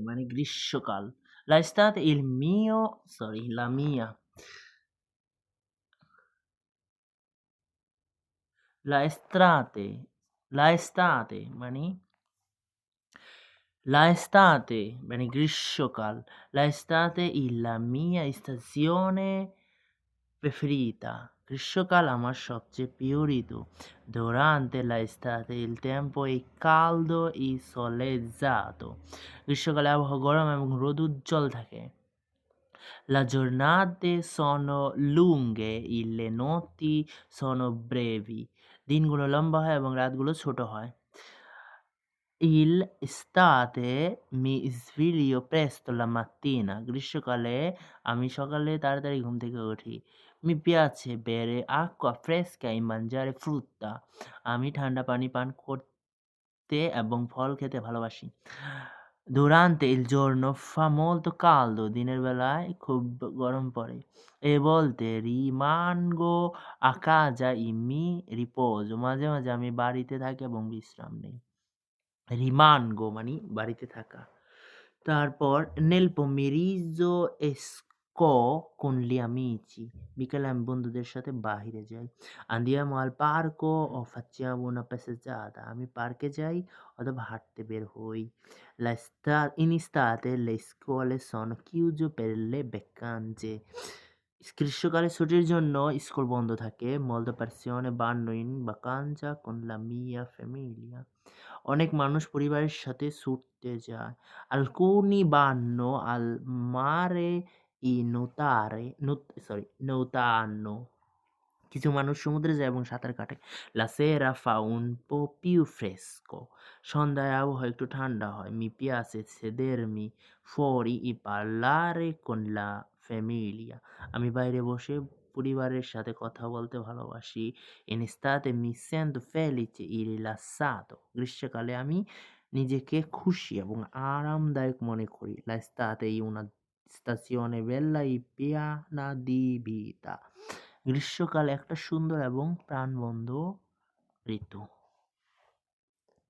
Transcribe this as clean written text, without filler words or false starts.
মানে গ্রীষ্মকাল। La estate il mio sorry, la mia. La estate, la estate মানে la estate মানে গ্রীষ্মকাল। La estate è la mia stagione preferita. গ্রীষ্মকাল আমার সবচেয়ে প্রিয় ঋতু। Durante la estate il tempo è caldo e soleggiato. গ্রীষ্মকালে আবহাওয়া গরম এবং রোদ থাকে। Le giornate sono lunghe e le notti sono brevi. দিনগুলো লম্বা হয় এবং রাতগুলো ছোট হয়। Il estate mi sveglio presto la mattina. গ্রীষ্মকালে আমি সকালে তাড়াতাড়ি ঘুম থেকে উঠি। Mi piace bere acqua fresca e mangiare frutta. আমি ঠান্ডা পানি পান করতে এবং ফল খেতে ভালোবাসি। Durante il giorno fa molto caldo. দিনের বেলায় খুব গরম পড়ে। E volte rimango a casa e mi riposo. মাঝে, মাঝে আমি বাড়িতে থাকি এবং বিশ্রাম নেই। Rimango মানে বাড়িতে থাকা। তারপর nel pomeriggio esco con gli amici. বিকেলে আমি বন্ধুদের সাথে বাহিরে যাই। Andiamo al parco o facciamo una passeggiata. আমি পার্কে যাই অথবা হাঁটতে বের হই। In estate le scuole sono chiuse per le vacanze. গ্রীষ্মকালে ছুটির জন্য স্কুল বন্ধ থাকে। Molte persone vanno in vacanza con la mia famiglia. অনেক মানুষ পরিবারের সাথে ছুটতে যায়। Alcuni vanno al mare e nuotano. কিছু মানুষ সমুদ্রে যায় এবং সাঁতার কাটে। La sera fa un po' più fresco. সন্ধ্যায় আবহাওয়া একটু ঠান্ডা হয়। Mi piace sedermi fuori e parlare con la famiglia. আমি বাইরে বসে পরিবারের সাথে কথা বলতে ভালোবাসি। In estate mi sento felice e rilassato. গ্রীষ্মকালে আমি নিজেকে খুশি এবং আরামদায়ক মনে করি। La estate è una stazione bella e piena di vita. গ্রীষ্মকাল একটা সুন্দর এবং প্রাণবন্ত ঋতু।